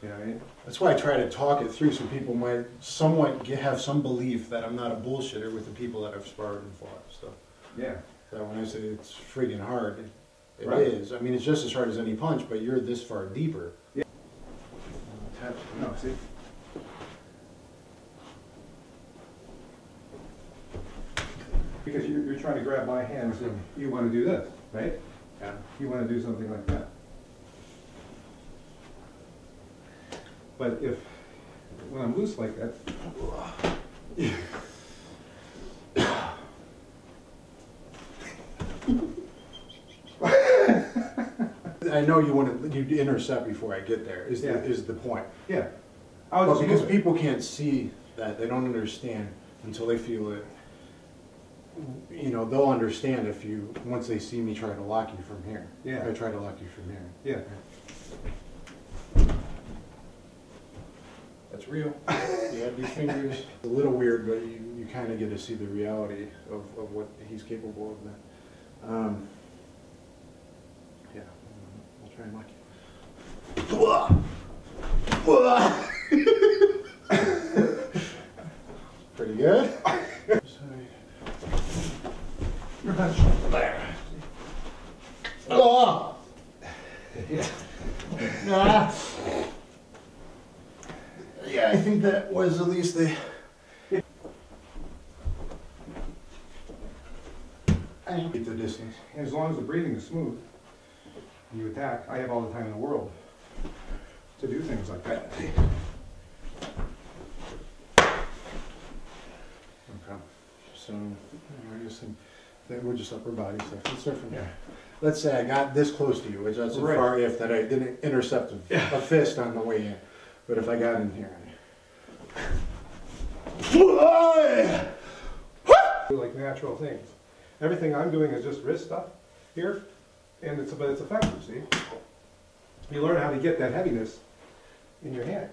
You know what I mean? That's why I try to talk it through so people might somewhat have some belief that I'm not a bullshitter with the people that I've sparred and fought. So Yeah. that when I say it's freaking hard, it Right. is. I mean, it's just as hard as any punch, but you're this far deeper. Yeah. No, see? Because you're trying to grab my hands and you want to do this, right? Yeah. You want to do something like that. But when I'm loose like that, I know you want to intercept before I get there. Is Yeah. is the point? yeah. Well, because people can't see that, they don't understand until they feel it. You know, they'll understand if you once they see me try to lock you from here. Yeah. If I try to lock you from here. Yeah. That's real. You have these fingers. It's a little weird, but you kind of get to see the reality of what he's capable of then. Yeah, I'll try and lock you. Pretty good. There. Oh! Yeah. Ah. Yeah, I think that was at least the... I keep the distance. And as long as the breathing is smooth and you attack, I have all the time in the world to do things like that. Okay. So, I guess then we're just upper body stuff. Let's start from here. Let's say I got this close to you, which that's a Right. far if that I didn't intercept a fist on the way in. But if I got in here. Do like natural things. Everything I'm doing is just wrist stuff here, and but it's effective, see? You learn how to get that heaviness in your hand.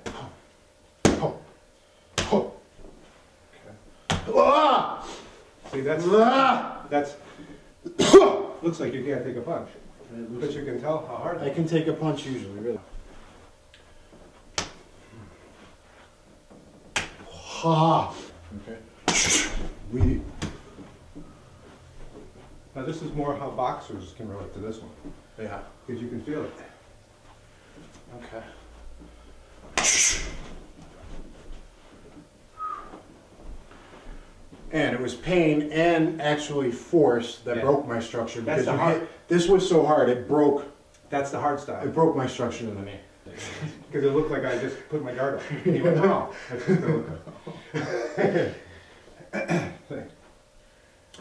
See, that's looks like you can't take a punch, but you can tell how hard. I can take a punch usually, really. Ha! Okay. Now this is more how boxers can relate to this one, Yeah. because you can feel it. Okay. And it was pain and actually force that broke my structure because That's the hard. this was so hard it broke. That's the hard style. It broke my structure in the knee. Because it looked like I just put my guard up. You went, no. That's just gonna look like.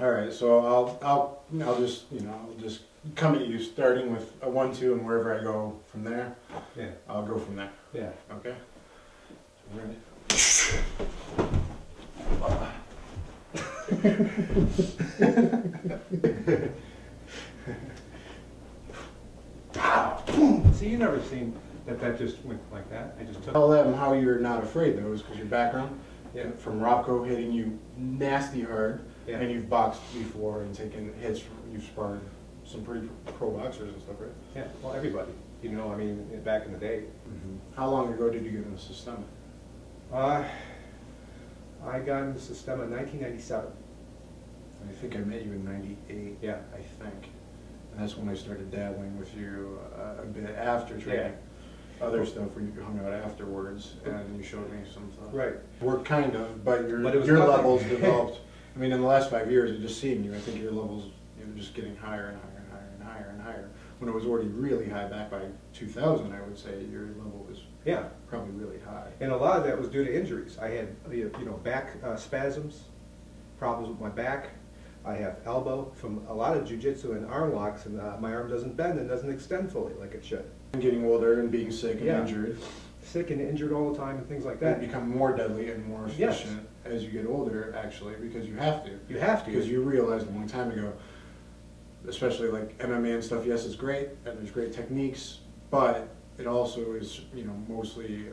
All right, so I'll just I'll just come at you starting with a 1-2 and wherever I go from there. Yeah. I'll go from there. Yeah. Okay. Ready? See, you never seen that just went like that. I just took. Tell them how you're not afraid though, is because your background. Yeah. From Robco hitting you nasty hard, Yeah. and you've boxed before and taken hits from, you've sparred some pretty pro boxers and stuff, right? Yeah. Well, everybody. You know, I mean, back in the day. How long ago did you get in the system? I got into Systema in 1997. I think I met you in '98. Yeah. I think. And that's when I started dabbling with you a bit after training. Other stuff where you hung out afterwards and you showed me some stuff. Right. Worked kind of, but your But it was nothing. levels developed. I mean, in the last 5 years of just seeing you, I think your levels were just getting higher and higher and higher and higher and higher. When it was already really high back by 2000, I would say your level was probably really high. And a lot of that was due to injuries. I had, back spasms, problems with my back. I have elbow from a lot of jiu-jitsu and arm locks, and my arm doesn't bend and doesn't extend fully like it should. Getting older and being sick and injured. Sick and injured all the time and things like They that. become more deadly and more efficient as you get older, actually, because you have to. You have to. Because you realized a long time ago, especially like MMA and stuff, yes, it's great, and there's great techniques, but it also is, mostly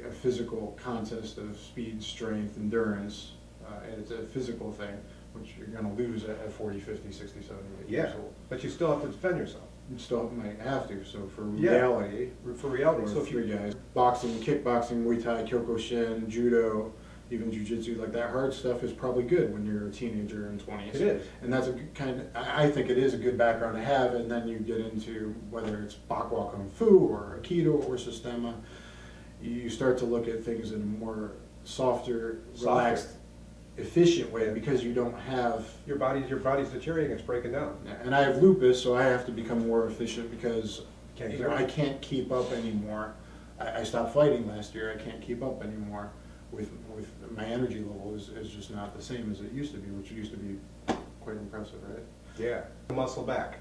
a physical contest of speed, strength, endurance, and it's a physical thing, which you're going to lose at 40, 50, 60, 70 years old. But you still have to defend yourself. You still might have to. So for Yeah. reality, For reality, for so if three you, guys, boxing, kickboxing, Muay Thai, Kyokushin, Judo, even Jiu-Jitsu, like that hard stuff is probably good when you're a teenager in 20s. it is. And that's a good kind of, I think it is a good background to have, and then you get into whether it's Bakwa Kung Fu or Aikido or Sistema, you start to look at things in a more softer, relaxed, efficient way because you don't have... Your body's deteriorating, it's breaking down. And I have lupus, so I have to become more efficient because Can't you know, I can't keep up anymore. I stopped fighting last year, I can't keep up anymore. With my energy level is just not the same as it used to be, which used to be quite impressive, right? Yeah. Muscle back,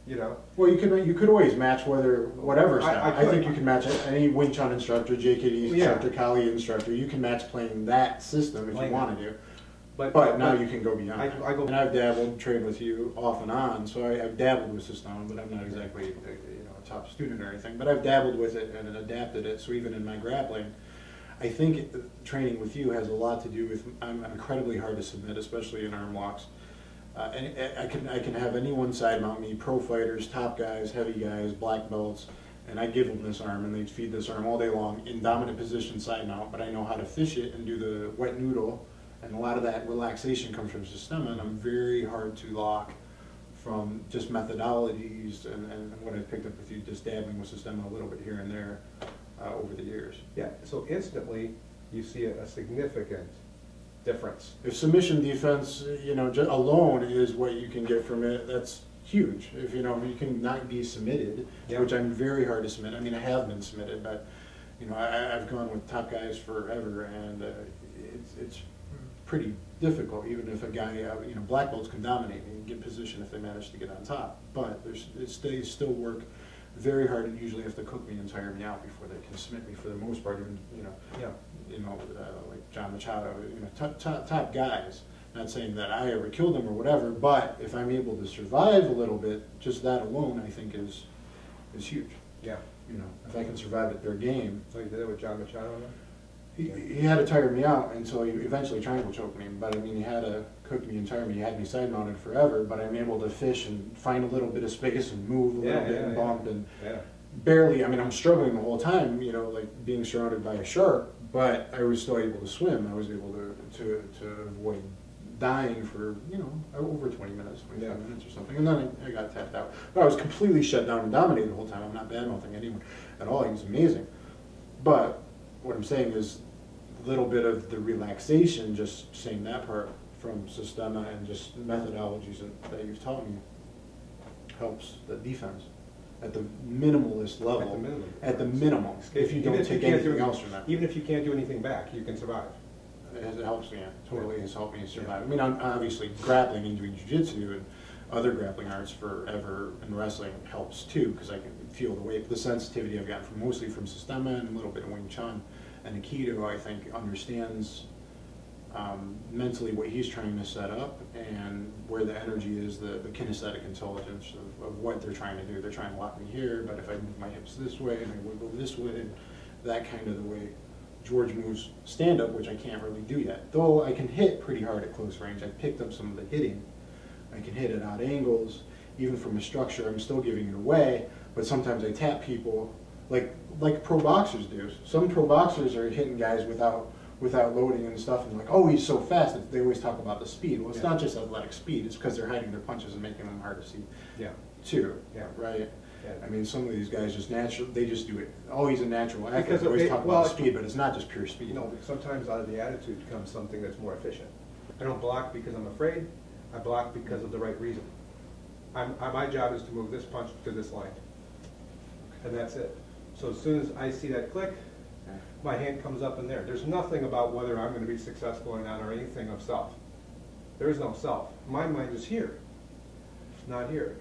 you know. Well, you could always match whatever style. I could. think you can match any Wing Chun instructor, JKD Yeah. instructor, Kali instructor. You can match playing that system if you want to do. But now you can go beyond that. And I've dabbled, trained with you off and on, so I've dabbled with System, but I'm not exactly a top student or anything. But I've dabbled with it and adapted it, so even in my grappling, I think training with you has a lot to do with, I'm incredibly hard to submit, especially in arm locks. And I can have any one side mount me, pro fighters, top guys, heavy guys, black belts, and I give them this arm and they feed this arm all day long in dominant position side mount, but I know how to fish it and do the wet noodle, and a lot of that relaxation comes from Systema, and I'm very hard to lock from just methodologies and what I've picked up with you, just dabbling with Systema a little bit here and there. Over the years. Yeah, so instantly you see a significant difference. If submission defense, alone is what you can get from it, that's huge. If you can not be submitted, Yeah. which I'm very hard to submit. I mean, I have been submitted, but I've gone with top guys forever, and it's pretty difficult. Even if a guy, black belts can dominate and get position if they manage to get on top, but they still work very hard and usually have to cook me and tire me out before they can submit me for the most part. Even like John Machado, top guys. Not saying that I ever killed them or whatever, but if I'm able to survive a little bit, just that alone, I think is huge. Yeah. If I can survive at their game. So you did it with John Machado? He had to tire me out until he eventually triangle choked me. But I mean, he had to cook me and tire me. He had me side mounted forever. But I'm able to fish and find a little bit of space and move a little bit and bump and barely. I mean, I'm struggling the whole time. Like being surrounded by a shark. But I was still able to swim. I was able to avoid dying for over 20 minutes, 25 minutes or something. And then I got tapped out. But I was completely shut down and dominated the whole time. I'm not bad mouthing anyone at all. He was amazing. But what I'm saying is a little bit of the relaxation, just saying that part from Systema and just methodologies that you've taught me helps the defense at the minimalist level. At the minimum. If you don't take anything else from that. Even if you can't do anything back, you can survive. It helps me, totally has helped me survive. I mean, I'm obviously grappling and doing jiu-jitsu and other grappling arts forever, and wrestling helps too, because I can feel the weight. The sensitivity I've gotten mostly from Systema and a little bit of Wing Chun. And Aikido, I think, understands mentally what he's trying to set up and where the energy is, the kinesthetic intelligence of what they're trying to do. They're trying to lock me here, but if I move my hips this way and I wiggle this way, and that kind of the way George moves stand-up, which I can't really do yet. Though I can hit pretty hard at close range. I picked up some of the hitting. I can hit at odd angles. Even from a structure, I'm still giving it away, but sometimes I tap people like pro boxers do. Some pro boxers are hitting guys without loading and stuff, and like, oh, he's so fast. They always talk about the speed. Well, it's not just athletic speed. It's because they're hiding their punches and making them hard to see. Yeah. Too. Yeah. Right. Yeah. I mean, some of these guys just they just do it. Oh, he's a natural athlete. Because they always talk about speed, but it's not just pure speed. No, sometimes out of the attitude comes something that's more efficient. I don't block because I'm afraid. I block because of the right reason. My job is to move this punch to this line, and that's it. So as soon as I see that click, my hand comes up in there. There's nothing about whether I'm going to be successful or not, or anything of self. There is no self. My mind is here, not here.